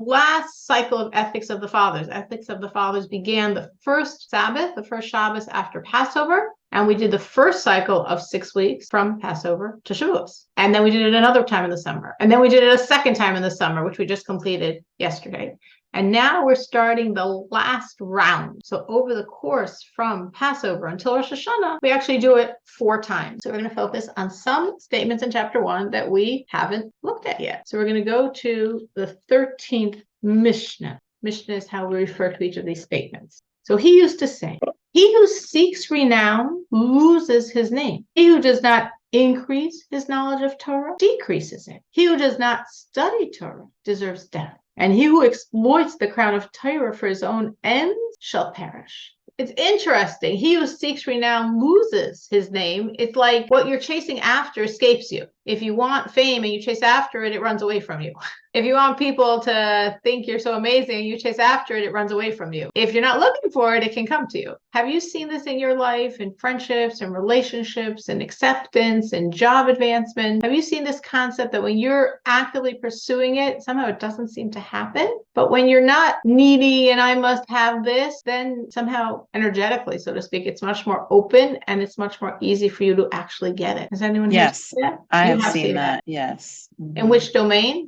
last cycle of Ethics of the Fathers. Ethics of the Fathers began the first Sabbath, the first Shabbos after Passover. And we did the first cycle of 6 weeks from Passover to Shavuos. And then we did it another time in the summer. And then we did it a second time in the summer, which we just completed yesterday. And now we're starting the last round. So over the course from Passover until Rosh Hashanah, we actually do it 4 times. So we're going to focus on some statements in chapter 1 that we haven't looked at yet. So we're going to go to the 13th Mishnah. Mishnah is how we refer to each of these statements. So he used to say, he who seeks renown loses his name. He who does not increase his knowledge of Torah decreases it. He who does not study Torah deserves death. And he who exploits the crown of Torah for his own ends shall perish. It's interesting. He who seeks renown loses his name. It's like what you're chasing after escapes you. If you want fame and you chase after it, it runs away from you. If you want people to think you're so amazing and you chase after it, it runs away from you. If you're not looking for it, it can come to you. Have you seen this in your life, in friendships and relationships and acceptance and job advancement? Have you seen this concept that when you're actively pursuing it, somehow it doesn't seem to happen? But when you're not needy and I must have this, then somehow energetically, so to speak, it's much more open and it's much more easy for you to actually get it. Has anyone Yes, that? I have seen that. Yes. In which domain?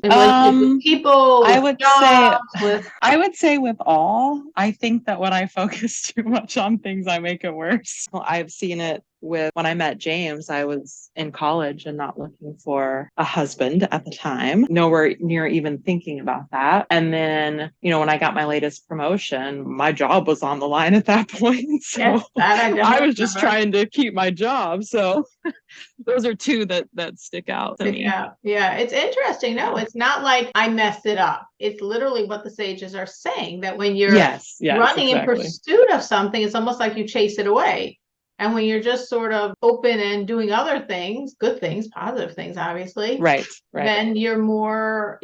With people, with I would jobs, I would say with all. I think that when I focus too much on things, I make it worse. Well, I've seen it with when I met James. I was in college and not looking for a husband at the time, nowhere near even thinking about that. And then, when I got my latest promotion, my job was on the line at that point. So yes, I was just trying to keep my job. So those are two that stick out to me. Yeah, it's interesting. No, it's not like I messed it up. It's literally what the sages are saying, that when you're running in pursuit of something, it's almost like you chase it away. And when you're just sort of open and doing other things, good things, positive things, obviously, right. then you're more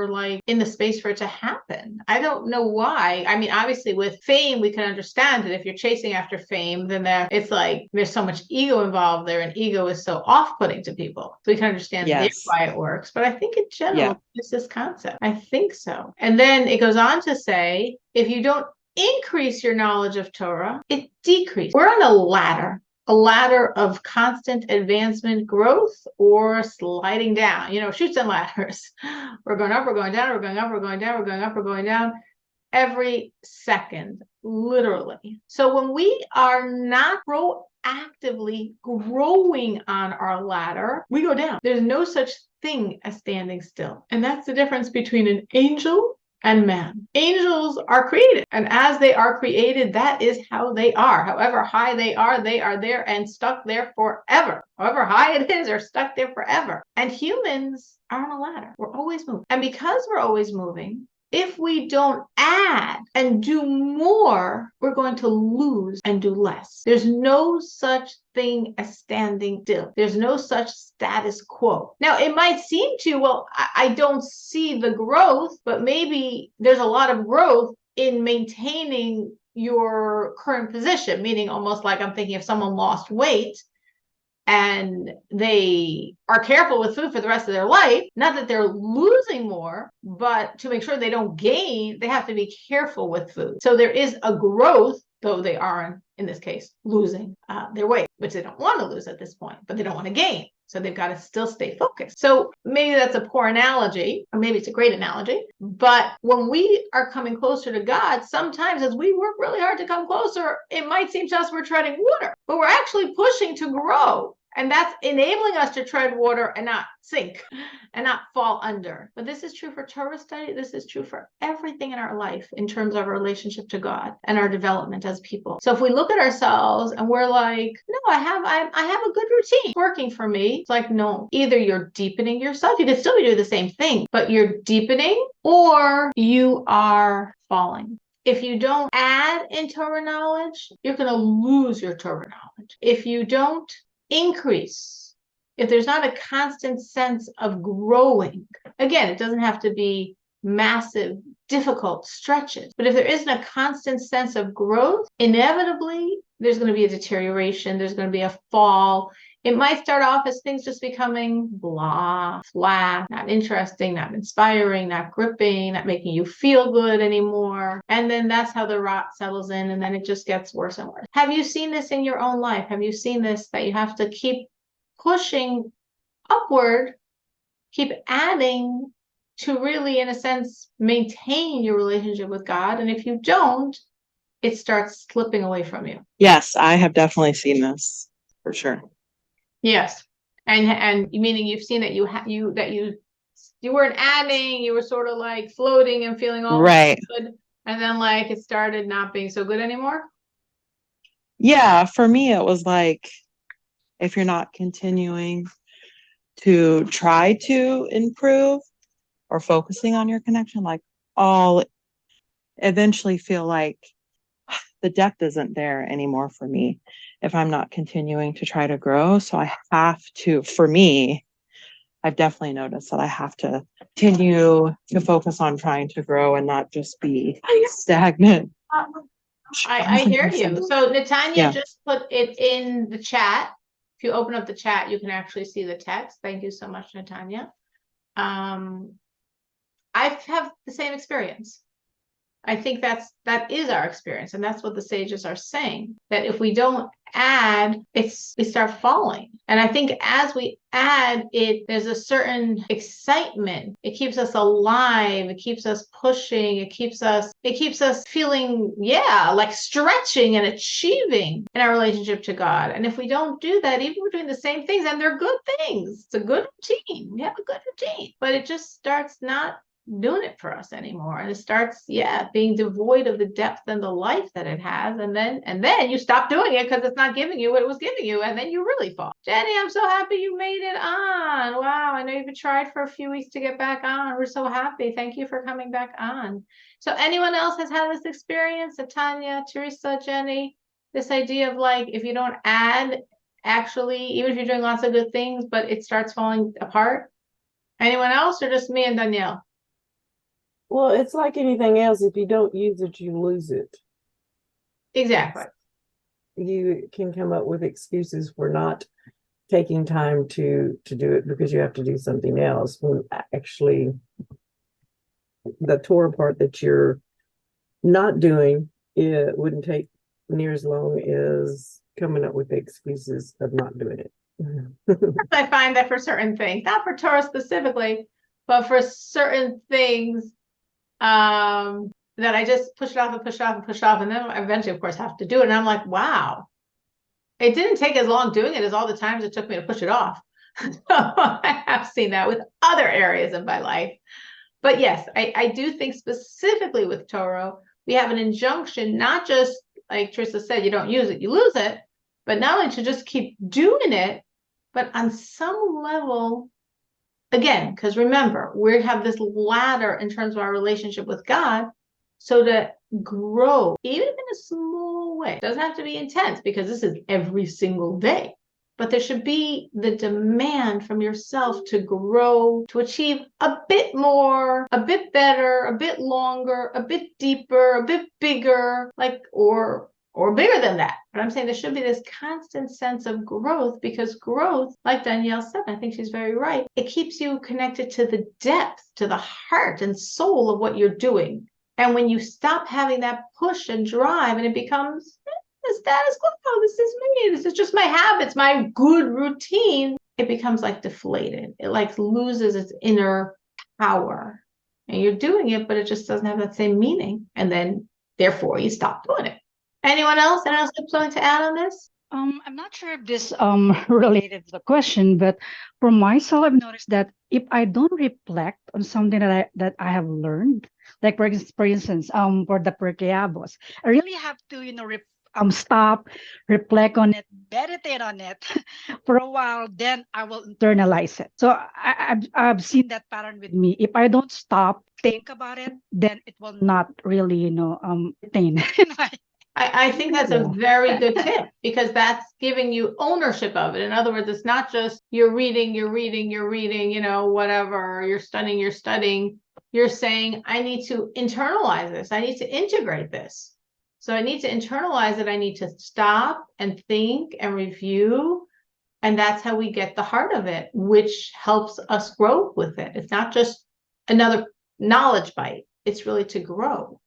like in the space for it to happen. I don't know why. I mean, obviously with fame, we can understand it. If you're chasing after fame, then it's like there's so much ego involved there, and ego is so off-putting to people. So we can understand why it works. But I think in general, it's this concept. I think so. And then it goes on to say, if you don't increase your knowledge of Torah, it decreases. We're on a ladder of constant advancement, growth, or sliding down, chutes and ladders. We're going up, we're going down, we're going up, we're going down, we're going up, we're going down every second, literally. So when we are not proactively growing on our ladder, we go down. There's no such thing as standing still. And that's the difference between an angel and man. Angels are created, and as they are created, that is how they are. However high they are there and stuck there forever. However high it is, they're stuck there forever. And humans are on a ladder. We're always moving. And because we're always moving, if we don't add and do more, we're going to lose and do less. There's no such thing as standing still. There's no such status quo. Now, it might seem I don't see the growth, but maybe there's a lot of growth in maintaining your current position, meaning almost like I'm thinking if someone lost weight and they are careful with food for the rest of their life, not that they're losing more, but to make sure they don't gain, they have to be careful with food. So there is a growth, though they are, in this case, losing their weight, which they don't want to lose at this point, but they don't want to gain. So they've got to still stay focused. So maybe that's a poor analogy, or maybe it's a great analogy. But when we are coming closer to God, sometimes as we work really hard to come closer, it might seem to us we're treading water, but we're actually pushing to grow. And that's enabling us to tread water and not sink and not fall under. But this is true for Torah study. This is true for everything in our life in terms of our relationship to God and our development as people. So if we look at ourselves and we're like, no, I have a good routine working for me. It's like, no, either you're deepening yourself. You could still be doing the same thing, but you're deepening, or you are falling. If you don't add in Torah knowledge, you're going to lose your Torah knowledge. If you don't increase, if there's not a constant sense of growing, again, it doesn't have to be massive, difficult stretches, but if there isn't a constant sense of growth, inevitably there's going to be a deterioration, there's going to be a fall It might start off as things just becoming blah, flat, not interesting, not inspiring, not gripping, not making you feel good anymore. And then that's how the rot settles in, and then it just gets worse and worse. Have you seen this in your own life? Have you seen this, that you have to keep pushing upward, keep adding to really, in a sense, maintain your relationship with God? And if you don't, it starts slipping away from you. Yes, I have definitely seen this for sure. Yes. And meaning you've seen that you weren't adding, you were sort of like floating and feeling all Right. good, and then like it started not being so good anymore. Yeah, for me it was like, if you're not continuing to try to improve or focusing on your connection, like, I'll eventually feel like the depth isn't there anymore for me if I'm not continuing to try to grow. So I have to, for me, I've definitely noticed that I have to continue to focus on trying to grow and not just be stagnant. I hear you. So Natanya Yeah. just put it in the chat. If you open up the chat, you can actually see the text. Thank you so much, Natanya. I have the same experience. I think that is our experience, and that's what the sages are saying, that if we don't add, we start falling. And I think as we add it, there's a certain excitement. It keeps us alive, it keeps us pushing, it keeps us feeling, yeah, like stretching and achieving in our relationship to God. And if we don't do that, even we're doing the same things, and they're good things, it's a good routine, we have a good routine, but it just starts not doing it for us anymore, and it starts being devoid of the depth and the life that it has, and then you stop doing it because it's not giving you what it was giving you, and then you really fall. Jenny, I'm so happy you made it on. Wow, I know you've tried for a few weeks to get back on. We're so happy. Thank you for coming back on. So anyone else has had this experience? Tanya, Teresa, Jenny, this idea of like, if you don't add, actually, even if you're doing lots of good things, but it starts falling apart? Anyone else, or just me and Danielle? Well, it's like anything else. If you don't use it, you lose it. Exactly. You can come up with excuses for not taking time to do it because you have to do something else, when actually the Torah part that you're not doing, it wouldn't take near as long as coming up with the excuses of not doing it. I find that for certain things, not for Torah specifically, but for certain things, that I just push it off and push it off and push it off, and then eventually, of course, have to do it. And I'm like, wow, it didn't take as long doing it as all the times it took me to push it off. So I have seen that with other areas of my life. But yes, I do think specifically with Torah, we have an injunction, not just like Trista said, you don't use it, you lose it, but not only to just keep doing it, but on some level, again, because remember, we have this ladder in terms of our relationship with God. So to grow, even in a small way, it doesn't have to be intense because this is every single day. But there should be the demand from yourself to grow, to achieve a bit more, a bit better, a bit longer, a bit deeper, a bit bigger, like, or bigger than that. But I'm saying there should be this constant sense of growth, because growth, like Danielle said, I think she's very right, it keeps you connected to the depth, to the heart and soul of what you're doing. And when you stop having that push and drive, and it becomes the status quo, this is me, this is just my habits, my good routine, it becomes like deflated. It like loses its inner power. And you're doing it, but it just doesn't have that same meaning. And then therefore you stop doing it. Anyone else? Anyone else have something to add on this? I'm not sure if this related to the question, but for myself, I've noticed that if I don't reflect on something that I have learned, like for instance, for the Perkeabos, I really have to, stop, reflect on it, meditate on it for a while, then I will internalize it. So I've seen that pattern with me. If I don't stop, think about it, then it will not really, retain in my. I think that's a very good tip, because that's giving you ownership of it. In other words, it's not just you're reading, whatever, you're studying. You're saying, I need to internalize this. I need to integrate this. So I need to internalize it. I need to stop and think and review And that's how we get the heart of it, which helps us grow with it. It's not just another knowledge bite. It's really to grow.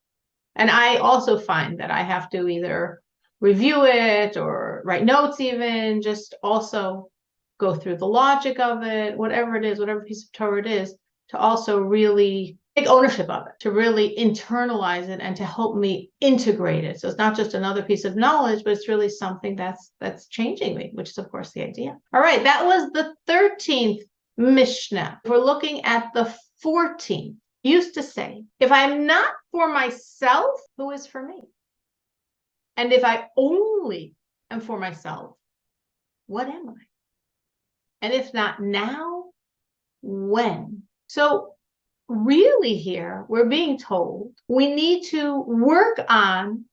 And I also find that I have to either review it or write notes, even just also go through the logic of it, whatever it is, whatever piece of Torah it is, to also really take ownership of it, to really internalize it and to help me integrate it. So it's not just another piece of knowledge, but it's really something that's changing me, which is of course the idea. All right, that was the 13th Mishnah. If we're looking at the 14th, used to say, if I'm not for myself, who is for me? And if I only am for myself, what am I? And if not now, when? So really here, we're being told we need to work on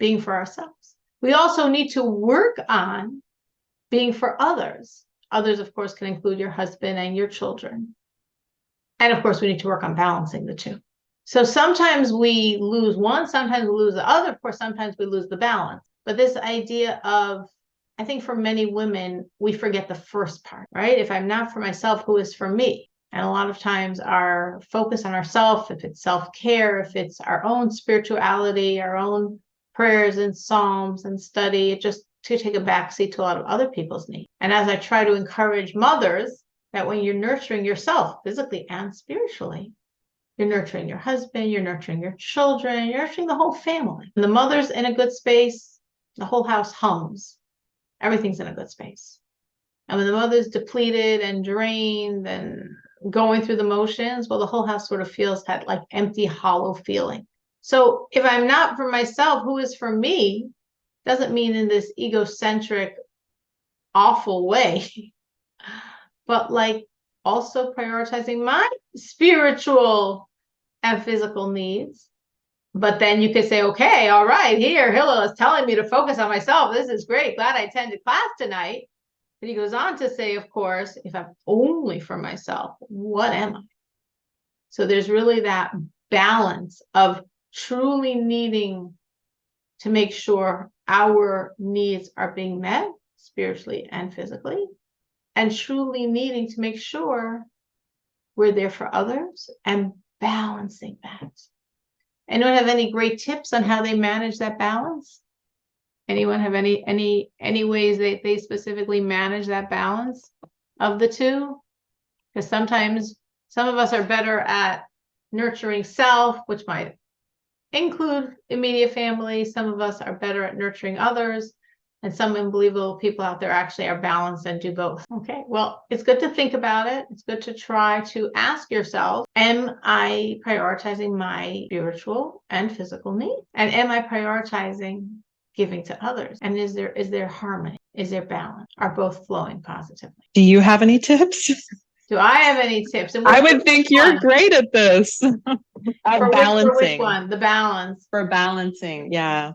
being for ourselves. We also need to work on being for others. Others, of course, can include your husband and your children. And of course, we need to work on balancing the two. So sometimes we lose one, sometimes we lose the other. Of course, sometimes we lose the balance. But this idea of, I think for many women, we forget the first part, right? If I'm not for myself, who is for me? And a lot of times our focus on ourselves, if it's self-care, if it's our own spirituality, our own prayers and psalms and study, it just to take a backseat to a lot of other people's needs. And as I try to encourage mothers, that when you're nurturing yourself physically and spiritually, you're nurturing your husband, you're nurturing your children, you're nurturing the whole family. When the mother's in a good space, the whole house hums. Everything's in a good space. And when the mother's depleted and drained and going through the motions, well, the whole house sort of feels that like empty, hollow feeling. So if I'm not for myself, who is for me, doesn't mean in this egocentric, awful way. But like also prioritizing my spiritual and physical needs. But then you could say, okay, all right, here, Hillel is telling me to focus on myself. This is great. Glad I attended class tonight. But he goes on to say, of course, if I'm only for myself, what am I? So there's really that balance of truly needing to make sure our needs are being met spiritually and physically, and truly needing to make sure we're there for others and balancing that. Anyone have any great tips on how they manage that balance? Anyone have any ways they specifically manage that balance of the two? Because sometimes some of us are better at nurturing self, which might include immediate family. Some of us are better at nurturing others. And some unbelievable people out there actually are balanced and do both. Okay, well, it's good to think about it. It's good to try to ask yourself, am I prioritizing my spiritual and physical needs? And am I prioritizing giving to others? And is there harmony? Is there balance? Are both flowing positively? Do you have any tips? Do I have any tips? And I would think you're great at this. At balancing. Which one? The balance. For balancing, yeah.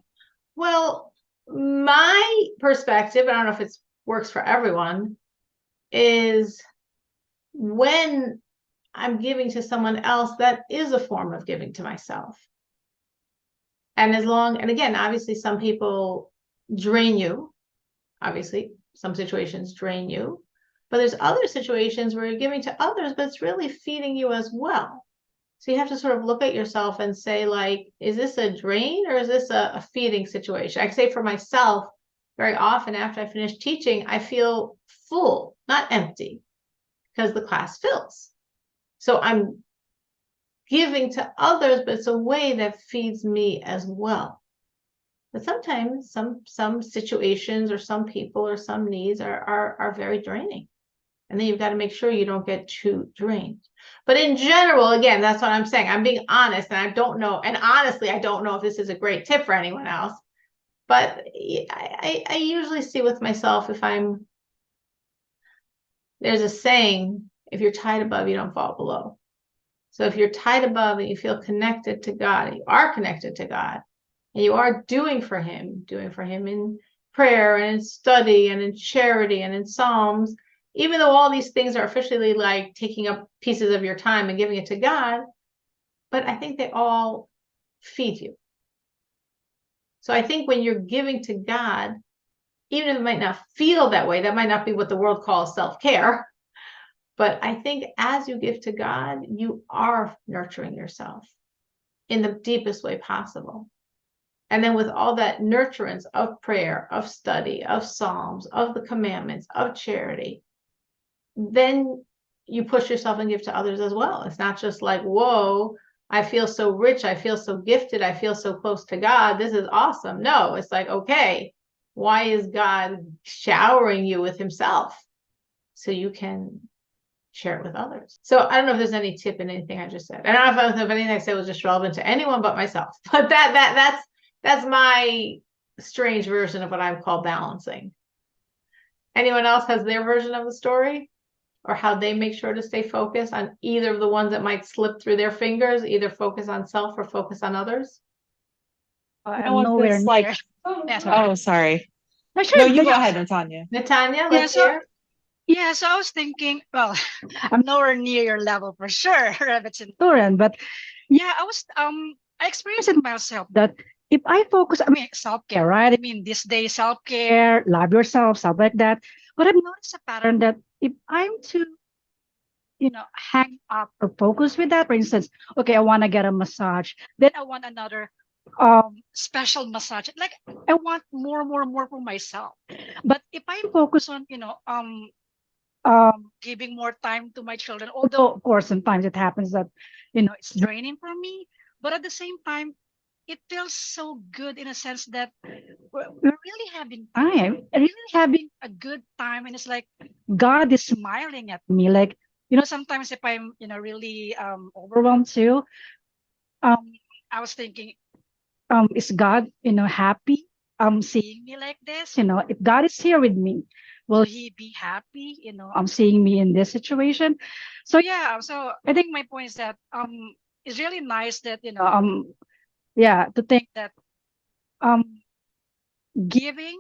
Well, my perspective, I don't know if it works for everyone, is when I'm giving to someone else, that is a form of giving to myself. And again, obviously some people drain you. Obviously, some situations drain you. But there's other situations where you're giving to others, but it's really feeding you as well. So you have to sort of look at yourself and say, like, is this a drain or is this a feeding situation? I can say for myself, very often after I finish teaching, I feel full, not empty, because the class fills. So I'm giving to others, but it's a way that feeds me as well. But sometimes some situations or some people or some needs are very draining. And then you've got to make sure you don't get too drained. But in general, again, that's what I'm saying. I'm being honest, and I don't know. And honestly, I don't know if this is a great tip for anyone else. But I usually see with myself, there's a saying, if you're tied above, you don't fall below. So if you're tied above and you feel connected to God, you are connected to God, and you are doing for him in prayer and in study and in charity and in psalms, even though all these things are officially like taking up pieces of your time and giving it to God, but I think they all feed you. So I think when you're giving to God, even if it might not feel that way, that might not be what the world calls self-care. But I think as you give to God, you are nurturing yourself in the deepest way possible. And then with all that nurturance of prayer, of study, of Psalms, of the commandments, of charity, then you push yourself and give to others as well. It's not just like, whoa, I feel so rich, I feel so gifted, I feel so close to God, this is awesome. No, it's like, okay, why is God showering you with himself? So you can share it with others. So I don't know if there's any tip in anything I just said. I don't know if anything I said was just relevant to anyone but myself. But that's my strange version of what I call balancing. Anyone else has their version of the story? Or how they make sure to stay focused on either of the ones that might slip through their fingers, either focus on self or focus on others? I'm nowhere near. Like, Yeah, sorry. oh, sorry. No, sure, No, you go yeah. ahead, Natanya. Natanya, Yeah, let's hear. Yeah, so I was thinking, well, I'm nowhere near your level for sure, Rabbit Centurion, but yeah, I experienced it myself that if I focus, I mean, self-care, right? I mean, this day self-care, love yourself, stuff like that. But I've noticed a pattern that if I'm too, hang up or focus with that, for instance, okay, I want to get a massage, then I want another special massage. Like I want more for myself. But if I focus on, giving more time to my children, although of course sometimes it happens that it's draining for me, but at the same time it feels so good in a sense that we're really having time, really having a good time, and it's like God is smiling at me. Like sometimes if I'm really overwhelmed too, um I was thinking, is God happy seeing me like this? If God is here with me, will he be happy seeing me in this situation? So yeah, so I think my point is that it's really nice that yeah, to think that um giving,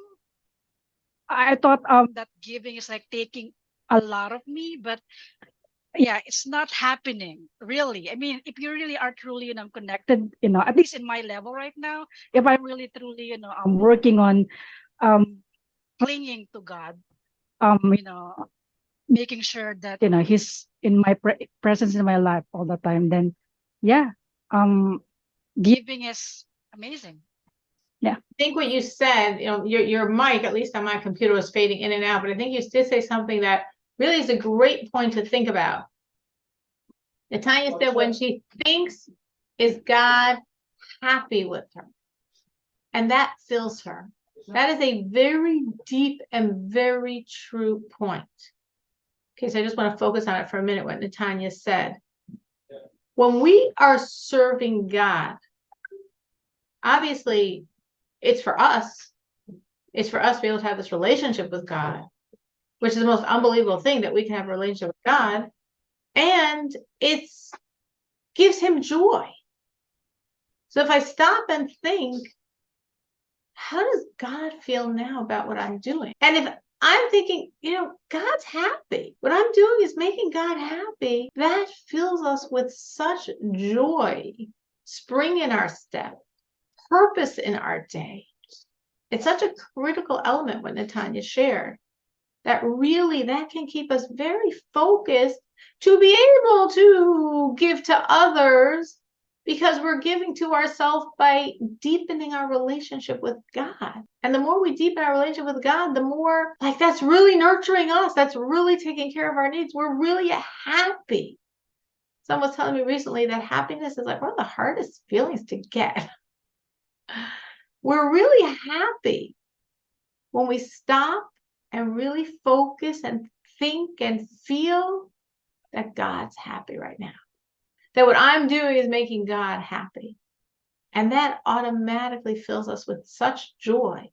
I thought that giving is like taking a lot of me, but yeah, it's not happening really. I mean, if you really are truly connected, at least in my level right now, if I'm really truly I'm working on um clinging to God, making sure that he's in my presence in my life all the time, then yeah, um giving is amazing. Yeah. I think what you said, your mic, at least on my computer, was fading in and out, but I think you did say something that really is a great point to think about. Natanya said when she thinks, is God happy with her? And that fills her. That is a very deep and very true point. Okay, so I just want to focus on it for a minute, what Natanya said. When we are serving God, obviously it's for us. It's for us to be able to have this relationship with God, which is the most unbelievable thing, that we can have a relationship with God. And it gives him joy. So if I stop and think, how does God feel now about what I'm doing? And if I'm thinking, God's happy, what I'm doing is making God happy, that fills us with such joy, spring in our step, purpose in our day. It's such a critical element what Natanya shared, that really that can keep us very focused to be able to give to others, because we're giving to ourselves by deepening our relationship with God. And the more we deepen our relationship with God, the more like that's really nurturing us. That's really taking care of our needs. We're really happy. Someone was telling me recently that happiness is like one of the hardest feelings to get. We're really happy when we stop and really focus and think and feel that God's happy right now. That what I'm doing is making God happy. And that automatically fills us with such joy,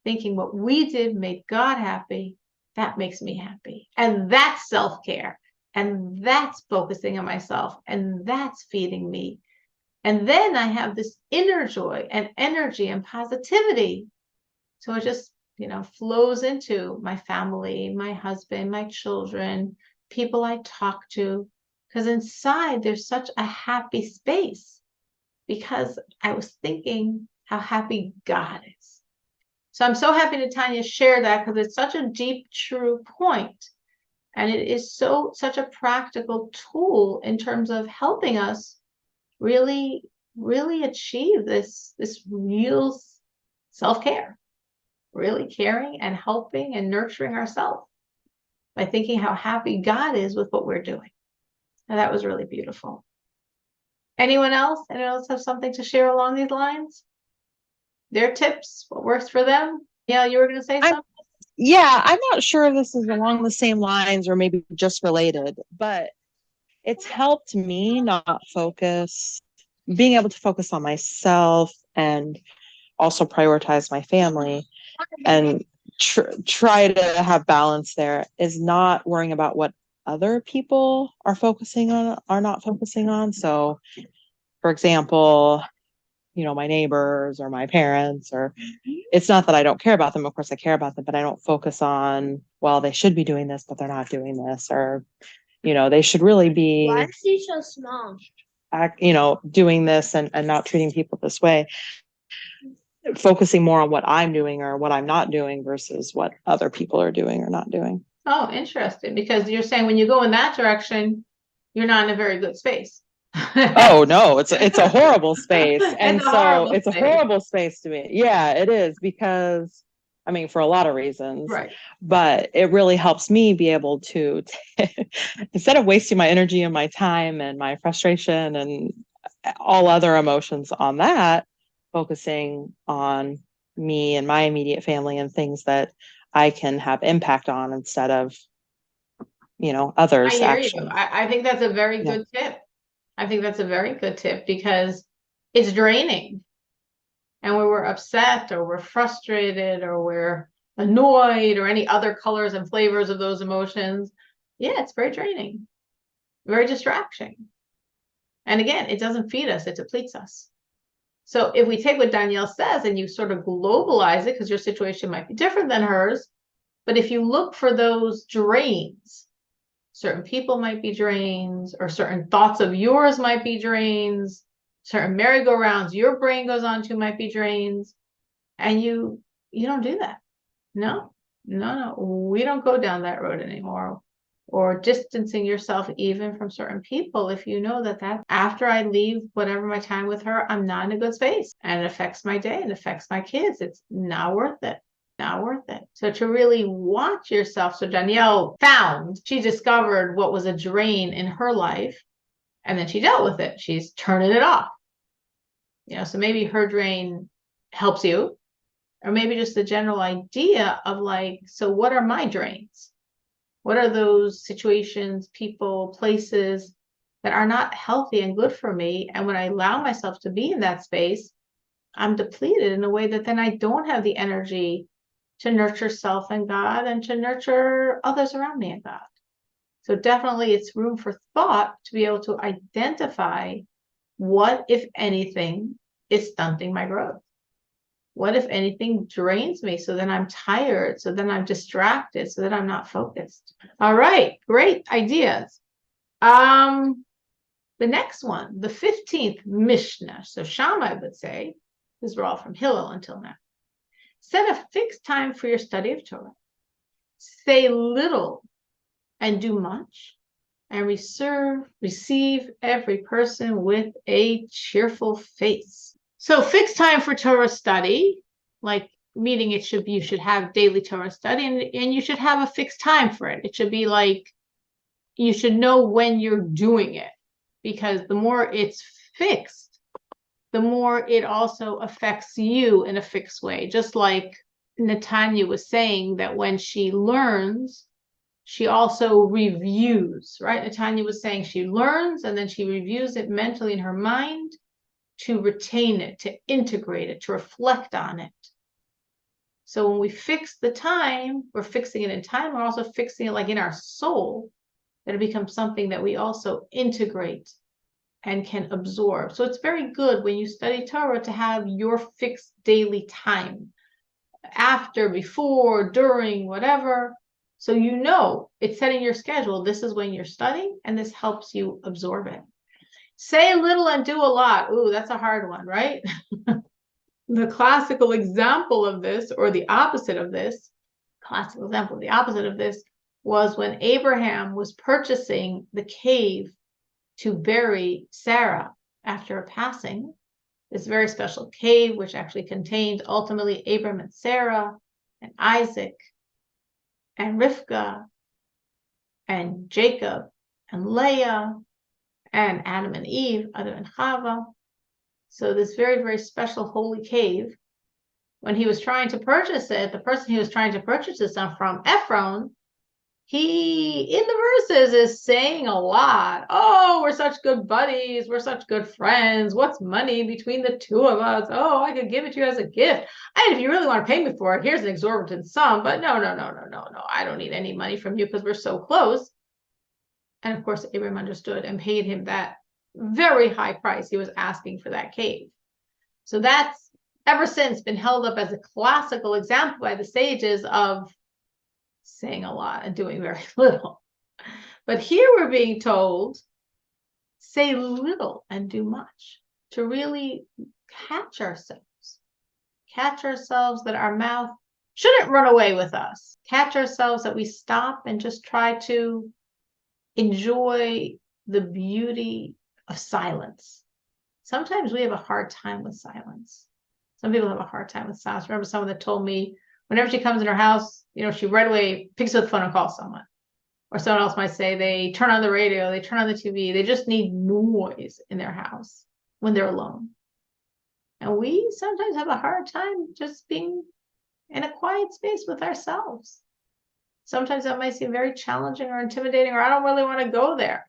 thinking what we did made God happy. That makes me happy. And that's self-care. And that's focusing on myself. And that's feeding me. And then I have this inner joy and energy and positivity. So it just, flows into my family, my husband, my children, people I talk to. Because inside there's such a happy space, because I was thinking how happy God is. So I'm so happy that Tanya shared that, because it's such a deep, true point. And it is such a practical tool in terms of helping us really, really achieve this real self-care, really caring and helping and nurturing ourselves by thinking how happy God is with what we're doing. And that was really beautiful. Anyone else? Anyone else have something to share along these lines? Their tips, what works for them? Yeah, you were going to say something? Yeah, I'm not sure if this is along the same lines or maybe just related, but it's helped me not focus, being able to focus on myself and also prioritize my family and try to have balance there, is not worrying about what other people are not focusing on. So, for example, my neighbors or my parents, or it's not that I don't care about them. Of course I care about them, but I don't focus on, well, they should be doing this, but they're not doing this, or, they should really be, why is she so small? doing this and not treating people this way. Focusing more on what I'm doing or what I'm not doing versus what other people are doing or not doing. Oh, interesting. Because you're saying when you go in that direction, you're not in a very good space. Oh no, it's a horrible space. And It's a horrible it's a space. horrible space to me. Yeah, it is, because for a lot of reasons, Right. but it really helps me be able to instead of wasting my energy and my time and my frustration and all other emotions on that, focusing on me and my immediate family and things that I can have impact on instead of others' I hear actions. you. I think that's a very good tip. I think that's a very good tip, because it's draining. And when we're upset or we're frustrated or we're annoyed or any other colors and flavors of those emotions, yeah, it's very draining, very distraction. And again, it doesn't feed us, it depletes us. So if we take what Danielle says and you sort of globalize it, because your situation might be different than hers, but if you look for those drains, certain people might be drains, or certain thoughts of yours might be drains, certain merry-go-rounds your brain goes on to might be drains, and you don't do that. No, we don't go down that road anymore. Or distancing yourself even from certain people if you know that after I leave whatever my time with her, I'm not in a good space and it affects my day and affects my kids. It's not worth it. Not worth it. So to really watch yourself. So Danielle she discovered what was a drain in her life, and then she dealt with it. She's turning it off. So maybe her drain helps you, or maybe just the general idea of so what are my drains? What are those situations, people, places that are not healthy and good for me? And when I allow myself to be in that space, I'm depleted in a way that then I don't have the energy to nurture self and God and to nurture others around me and God. So definitely it's room for thought to be able to identify what, if anything, is stunting my growth. What, if anything, drains me? So then I'm tired. So then I'm distracted. So that I'm not focused. All right. Great ideas. The next one, the 15th Mishnah. So Shammai would say, these were all from Hillel until now. Set a fixed time for your study of Torah. Say little and do much, and receive every person with a cheerful face. So fixed time for Torah study, meaning you should have daily Torah study, and you should have a fixed time for it. It should be you should know when you're doing it, because the more it's fixed, the more it also affects you in a fixed way. Just like Netanya was saying that when she learns, she also reviews, right? Netanya was saying she learns and then she reviews it mentally in her mind to retain it, to integrate it, to reflect on it. So when we fix the time, we're fixing it in time, we're also fixing it in our soul, that it becomes something that we also integrate and can absorb. So it's very good when you study Torah to have your fixed daily time, after, before, during, whatever. So it's setting your schedule. This is when you're studying, and this helps you absorb it. Say little and do a lot. Ooh, that's a hard one, right? The classical example of this, or the opposite of this, classical example, the opposite of this, was when Abraham was purchasing the cave to bury Sarah after her passing. This very special cave, which actually contained ultimately Abram and Sarah and Isaac and Rivka and Jacob and Leah and Adam and Eve, Adam and Chava. So this very, very special holy cave, when he was trying to purchase it, the person he was trying to purchase this from, Ephron, he, in the verses, is saying a lot. Oh, we're such good buddies. We're such good friends. What's money between the two of us? Oh, I could give it to you as a gift. And if you really want to pay me for it, here's an exorbitant sum. But no. I don't need any money from you because we're so close. And of course, Abraham understood and paid him that very high price he was asking for that cave. So that's ever since been held up as a classical example by the sages of saying a lot and doing very little. But here we're being told, say little and do much, to really catch ourselves that our mouth shouldn't run away with us, catch ourselves that we stop and just try to enjoy the beauty of silence. Sometimes we have a hard time with silence. Some people have a hard time with silence. I remember someone that told me whenever she comes in her house, she right away picks up the phone and calls someone. Or someone else might say they turn on the radio, they turn on the TV. They just need noise in their house when they're alone. And we sometimes have a hard time just being in a quiet space with ourselves. Sometimes that might seem very challenging or intimidating, or I don't really want to go there.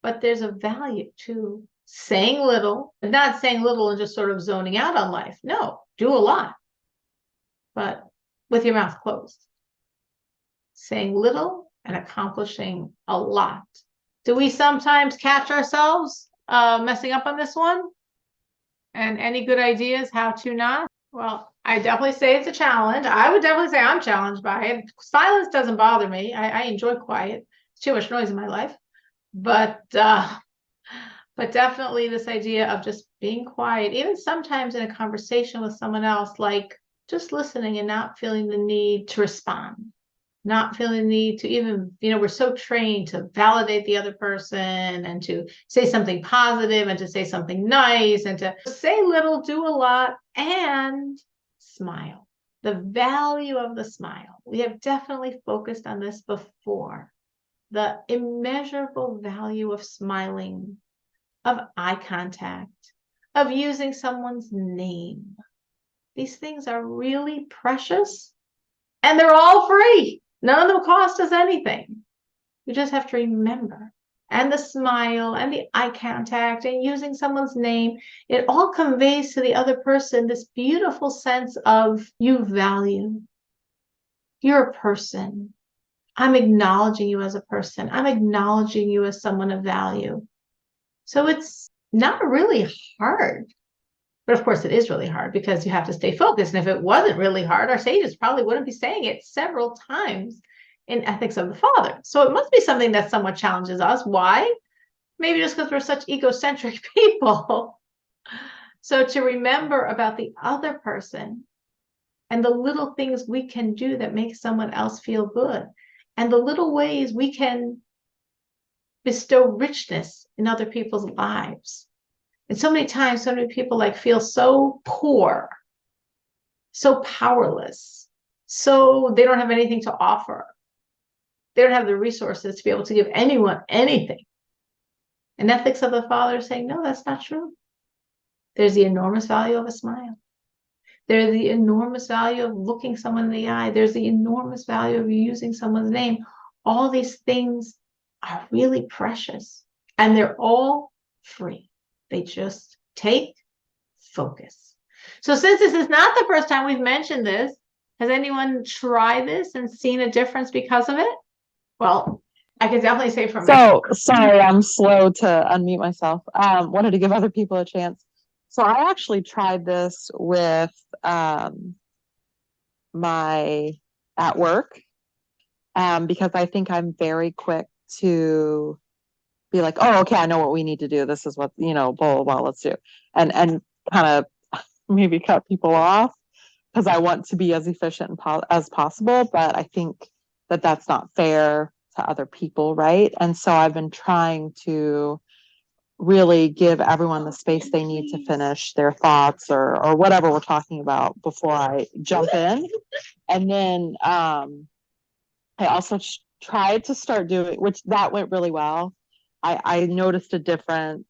But there's a value to saying little, and not saying little and just sort of zoning out on life. No, do a lot, but with your mouth closed. Saying little and accomplishing a lot. Do we sometimes catch ourselves messing up on this one? And any good ideas how to not? Well, I definitely say it's a challenge. I would definitely say I'm challenged by it. Silence doesn't bother me. I enjoy quiet. It's too much noise in my life. But definitely this idea of just being quiet, even sometimes in a conversation with someone else, like just listening and not feeling the need to respond, not feeling the need to even, we're so trained to validate the other person and to say something positive and to say something nice and to say little, do a lot, and smile. The value of the smile. We have definitely focused on this before. The immeasurable value of smiling, of eye contact, of using someone's name. These things are really precious and they're all free. None of them cost us anything. You just have to remember. And the smile and the eye contact and using someone's name, it all conveys to the other person this beautiful sense of you value. You're a person. I'm acknowledging you as a person. I'm acknowledging you as someone of value. So it's not really hard. But of course, it is really hard because you have to stay focused. And if it wasn't really hard, our sages probably wouldn't be saying it several times in Ethics of the Father. So it must be something that somewhat challenges us. Why? Maybe just because we're such egocentric people. So to remember about the other person and the little things we can do that make someone else feel good, and the little ways we can bestow richness in other people's lives. And so many times, so many people feel so poor, so powerless, so they don't have anything to offer. They don't have the resources to be able to give anyone anything. And Ethics of the Father is saying, no, that's not true. There's the enormous value of a smile. There's the enormous value of looking someone in the eye. There's the enormous value of using someone's name. All these things are really precious, and they're all free. They just take focus. So since this is not the first time we've mentioned this, has anyone tried this and seen a difference because of it? Well, I can definitely say from sorry, I'm slow to unmute myself. Wanted to give other people a chance. So I actually tried this with my at work because I think I'm very quick to be like, oh, okay, I know what we need to do. This is what, blah, blah, blah, let's do. And kind of maybe cut people off because I want to be as efficient as possible. But I think that that's not fair to other people, right? And so I've been trying to really give everyone the space they need to finish their thoughts or whatever we're talking about before I jump in. And then I also tried to start doing, which that went really well. I noticed a difference,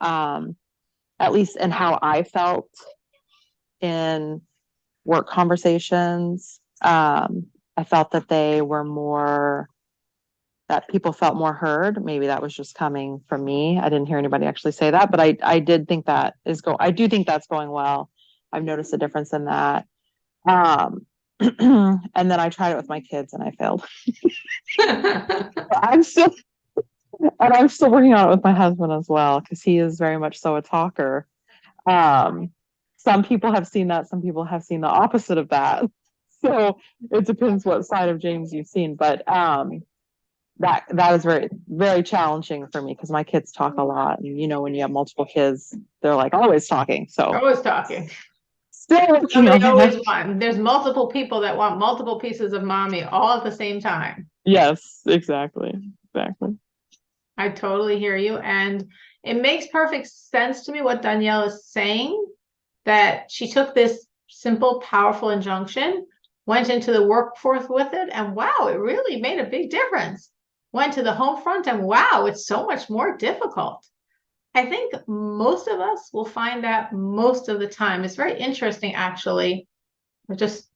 at least in how I felt in work conversations. I felt that they were more, that people felt more heard. Maybe that was just coming from me. I didn't hear anybody actually say that, but I did think that I do think that's going well. I've noticed a difference in that. And then I tried it with my kids and I failed. I'm still and I'm still working on it with my husband as well, because he is very much so a talker. Some people have seen that, some people have seen the opposite of that. So it depends what side of James you've seen. But that was very, very challenging for me because my kids talk a lot. And when you have multiple kids, they're like always talking. So Always talking. still working Somebody on always that. wants. There's multiple people that want multiple pieces of mommy all at the same time. Yes, exactly. I totally hear you. And it makes perfect sense to me what Danielle is saying, that she took this simple, powerful injunction, went into the workforce with it, and wow, it really made a big difference. Went to the home front, and wow, it's so much more difficult. I think most of us will find that most of the time. It's very interesting, actually. I was just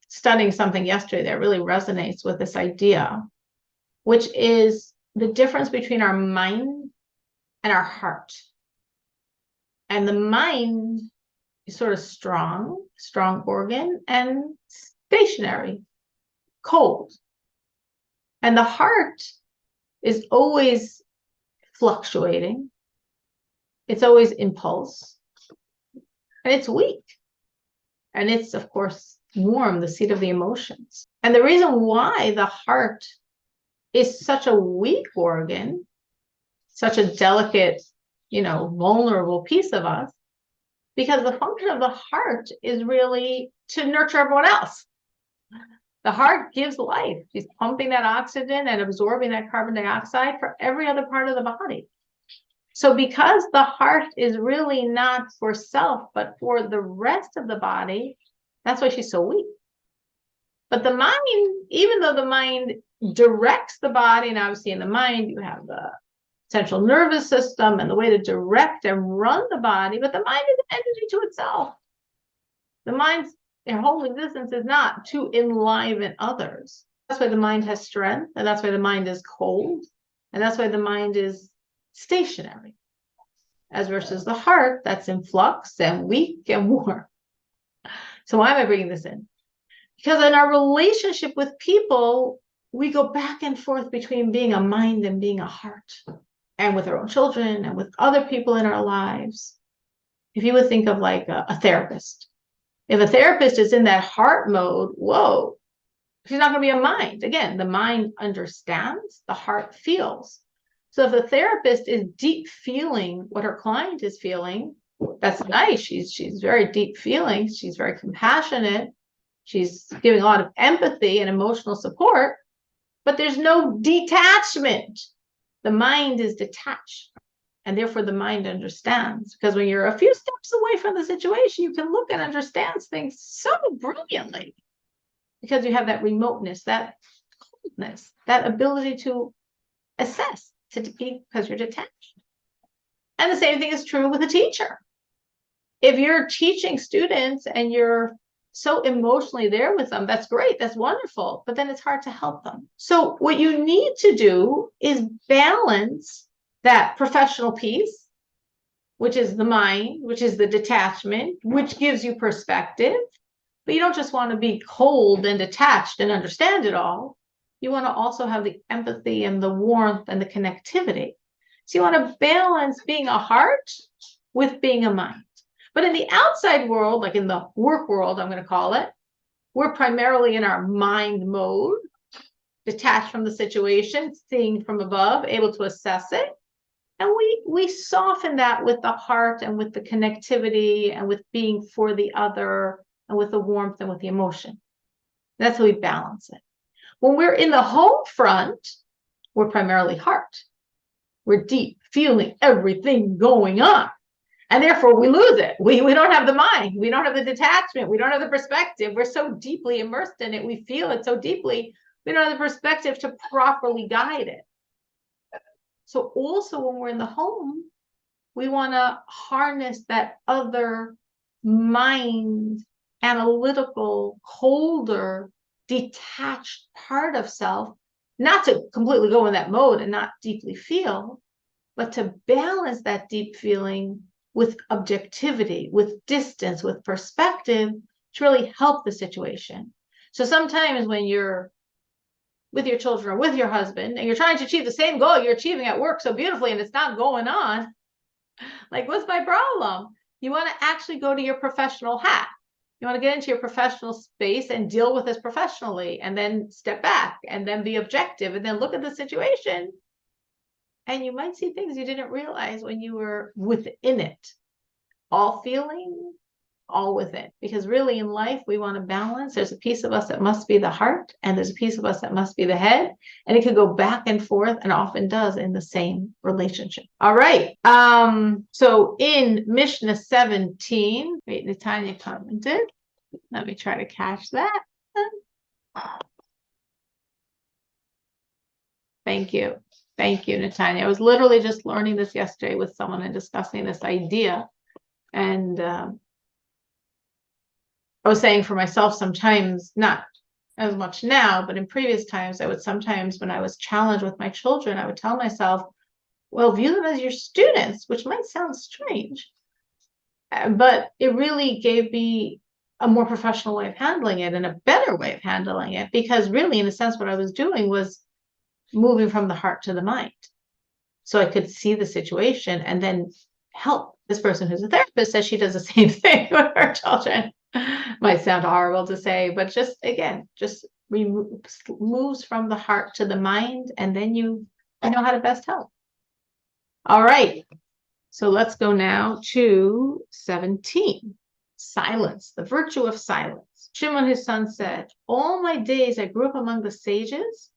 studying something yesterday that really resonates with this idea, which is the difference between our mind and our heart. And the mind is sort of strong organ, and stationary, cold. And the heart is always fluctuating. It's always impulse. And it's weak. And it's, of course, warm, the seat of the emotions. And the reason why the heart is such a weak organ, such a delicate, vulnerable piece of us, because the function of the heart is really to nurture everyone else. The heart gives life. She's pumping that oxygen and absorbing that carbon dioxide for every other part of the body. So because the heart is really not for self, but for the rest of the body, that's why she's so weak. But the mind, even though the mind directs the body, and obviously in the mind, you have the central nervous system and the way to direct and run the body, but the mind is an entity to itself. The mind's whole existence is not to enliven others. That's why the mind has strength, and that's why the mind is cold, and that's why the mind is stationary, as versus the heart that's in flux and weak and warm. So why am I bringing this in? Because in our relationship with people, we go back and forth between being a mind and being a heart, and with our own children and with other people in our lives. If you would think of like a therapist, if a therapist is in that heart mode, whoa, she's not going to be a mind. Again, the mind understands, the heart feels. So if the therapist is deep feeling what her client is feeling, that's nice. She's very deep feeling. She's very compassionate. She's giving a lot of empathy and emotional support, but there's no detachment. The mind is detached, and therefore the mind understands. Because when you're a few steps away from the situation, you can look and understand things so brilliantly, because you have that remoteness, that coldness, that ability to assess, because you're detached. And the same thing is true with a teacher. If you're teaching students and you're so emotionally there with them, that's great, that's wonderful, but then it's hard to help them. So what you need to do is balance that professional piece, which is the mind, which is the detachment, which gives you perspective. But you don't just want to be cold and detached and understand it all. You want to also have the empathy and the warmth and the connectivity. So you want to balance being a heart with being a mind. But in the outside world, like in the work world, I'm going to call it, we're primarily in our mind mode, detached from the situation, seeing from above, able to assess it. And we soften that with the heart and with the connectivity and with being for the other and with the warmth and with the emotion. That's how we balance it. When we're in the home front, we're primarily heart. We're deep, feeling everything going on. And therefore we lose it. We don't have the mind. We don't have the detachment. We don't have the perspective. We're so deeply immersed in it. We feel it so deeply. We don't have the perspective to properly guide it. So also when we're in the home, we want to harness that other mind, analytical, colder, detached part of self, not to completely go in that mode and not deeply feel, but to balance that deep feeling with objectivity, with distance, with perspective to really help the situation. So sometimes when you're with your children or with your husband and you're trying to achieve the same goal you're achieving at work so beautifully and it's not going on, like, what's my problem? You want to actually go to your professional hat. You want to get into your professional space and deal with this professionally, and then step back and then be objective and then look at the situation. And you might see things you didn't realize when you were within it. All feeling, all within. Because really in life, we want to balance. There's a piece of us that must be the heart, and there's a piece of us that must be the head. And it could go back and forth, and often does, in the same relationship. All right. So in Mishnah 17, wait, Natanya commented. Let me try to catch that. Thank you. Thank you, Natanya. I was literally just learning this yesterday with someone and discussing this idea. And I was saying for myself, sometimes, not as much now, but in previous times, I would sometimes, when I was challenged with my children, I would tell myself, well, view them as your students, which might sound strange, but it really gave me a more professional way of handling it and a better way of handling it, because really, in a sense, what I was doing was moving from the heart to the mind. So I could see the situation and then help. This person who's a therapist says she does the same thing with her children. Might sound horrible to say, but just again, just moves from the heart to the mind, and then you know how to best help. All right. So let's go now to 17. Silence, the virtue of silence. Shimon, his son, said, all my days I grew up among the sages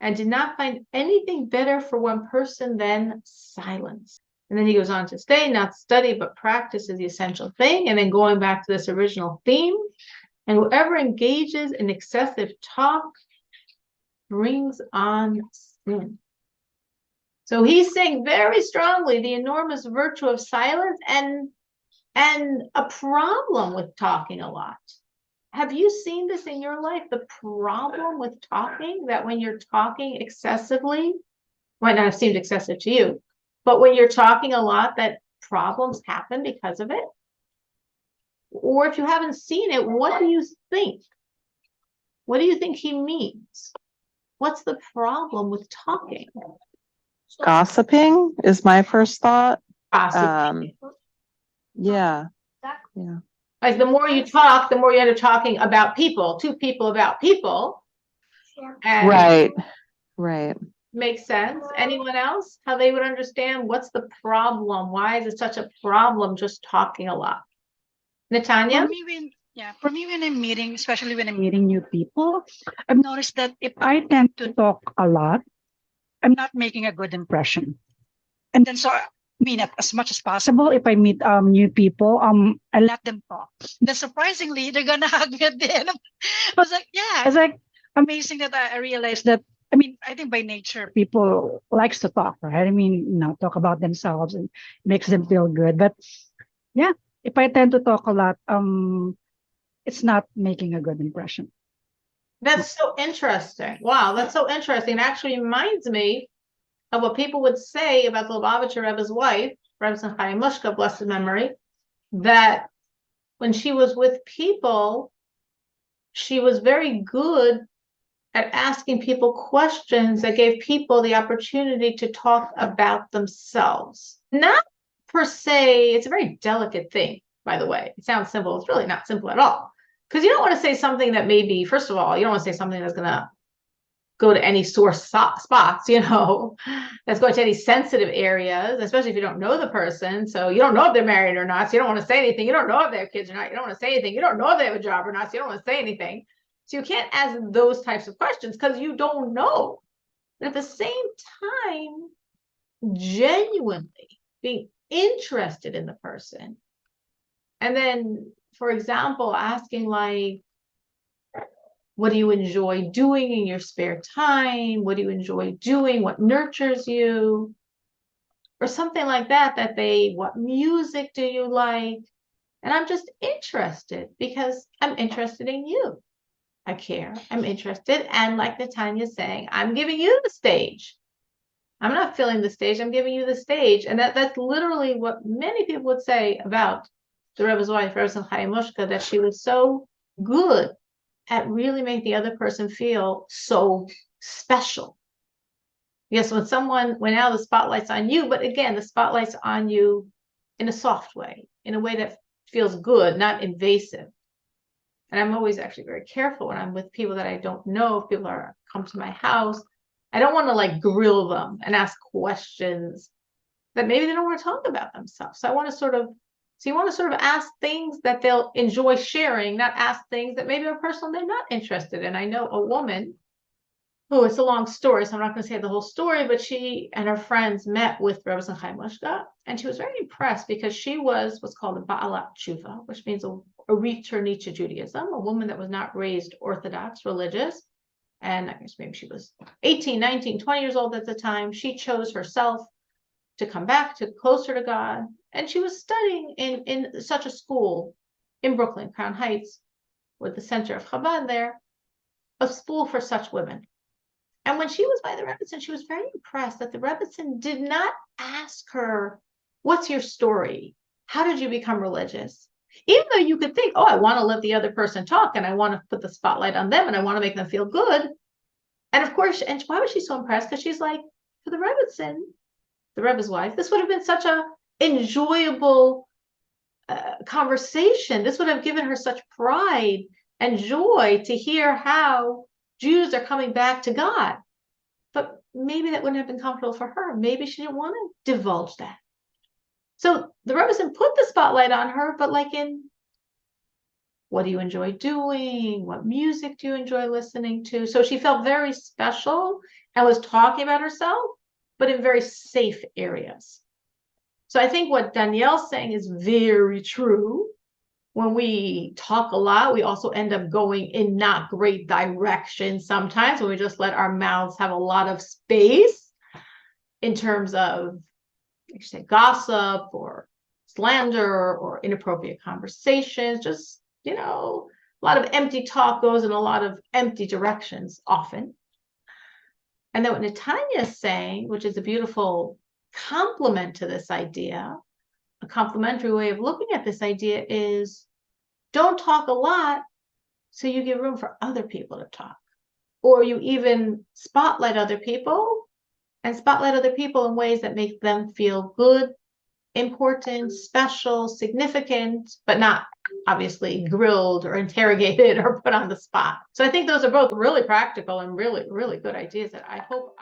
and did not find anything better for one person than silence. And then he goes on to say, not study, but practice is the essential thing. And then going back to this original theme, and whoever engages in excessive talk brings on sin. So he's saying very strongly the enormous virtue of silence and a problem with talking a lot. Have you seen this in your life? The problem with talking, that when you're talking excessively, might not have seemed excessive to you, but when you're talking a lot, that problems happen because of it? Or if you haven't seen it, what do you think? What do you think he means? What's the problem with talking? Gossiping is my first thought. Gossiping. Yeah. Like the more you talk, the more you end up talking about people, to people about people. And Right. Makes sense. Anyone else? How they would understand what's the problem? Why is it such a problem just talking a lot? Natanya? For me, when I'm meeting, especially when I'm meeting new people, I've noticed that if I tend to talk a lot, I'm not making a good impression. And then I mean, as much as possible, if I meet new people, I let them talk. Then surprisingly, they're gonna hug me at the end. I was like, yeah, it's like amazing that I realized that. I mean, I think by nature, people likes to talk, right? I mean, talk about themselves and makes them feel good. But yeah, if I tend to talk a lot, it's not making a good impression. That's so interesting. Wow, that's so interesting. It actually reminds me of what people would say about the Lubavitcher Rebbe's wife, Rebbe Chaim Mushka, blessed memory, that when she was with people, she was very good at asking people questions that gave people the opportunity to talk about themselves. Not per se, it's a very delicate thing, by the way. It sounds simple. It's really not simple at all. Because you don't want to say something that maybe, first of all, you don't want to say something that's going to go to any sore spots, that's going to any sensitive areas, especially if you don't know the person. So you don't know if they're married or not. So you don't want to say anything. You don't know if they have kids or not. You don't want to say anything. You don't know if they have a job or not. So you don't want to say anything. So you can't ask those types of questions because you don't know. But at the same time, genuinely being interested in the person. And then, for example, asking like, what do you enjoy doing in your spare time? What do you enjoy doing? What nurtures you? Or something like that, what music do you like? And I'm just interested because I'm interested in you. I care. I'm interested. And like Natanya's saying, I'm giving you the stage. I'm not filling the stage. I'm giving you the stage. And that's literally what many people would say about the Rebbe's wife, Rebbe Chaim Mushka, that she was so good at really making the other person feel so special. Yes, when now the spotlight's on you, but again, the spotlight's on you in a soft way, in a way that feels good, not invasive. And I'm always actually very careful when I'm with people that I don't know. If people come to my house, I don't want to like grill them and ask questions that maybe they don't want to talk about themselves. So you want to sort of ask things that they'll enjoy sharing, not ask things that maybe a person they're not interested in. I know a woman who, it's a long story, so I'm not going to say the whole story, but she and her friends met with Rebbe Chaim Mushka, and she was very impressed because she was what's called a Ba'alat Tshuva, which means a returnee to Judaism, a woman that was not raised Orthodox religious. And I guess maybe she was 18, 19, 20 years old at the time. She chose herself to come back to closer to God. And she was studying in such a school in Brooklyn, Crown Heights, with the center of Chabad there, a school for such women. And when she was by the Rebbetzin, she was very impressed that the Rebbetzin did not ask her, what's your story? How did you become religious? Even though you could think, oh, I want to let the other person talk and I want to put the spotlight on them and I want to make them feel good. And of course, and why was she so impressed? Because she's like, for the Rebbetzin, the Rebbe's wife, this would have been such a enjoyable conversation. This would have given her such pride and joy to hear how Jews are coming back to God. But maybe that wouldn't have been comfortable for her. Maybe she didn't want to divulge that. So the Rebbetzin put the spotlight on her, but like in, what do you enjoy doing? What music do you enjoy listening to? So she felt very special and was talking about herself, but in very safe areas. So I think what Danielle's saying is very true. When we talk a lot, we also end up going in not great directions sometimes when we just let our mouths have a lot of space in terms of, like you say, gossip or slander or inappropriate conversations. Just, a lot of empty talk goes in a lot of empty directions often. And then what Netanya is saying, which is a beautiful complement to this idea, a complementary way of looking at this idea is, don't talk a lot so you give room for other people to talk. Or you even spotlight other people in ways that make them feel good, important, special, significant, but not obviously grilled or interrogated or put on the spot. So I think those are both really practical and really, really good ideas that I hope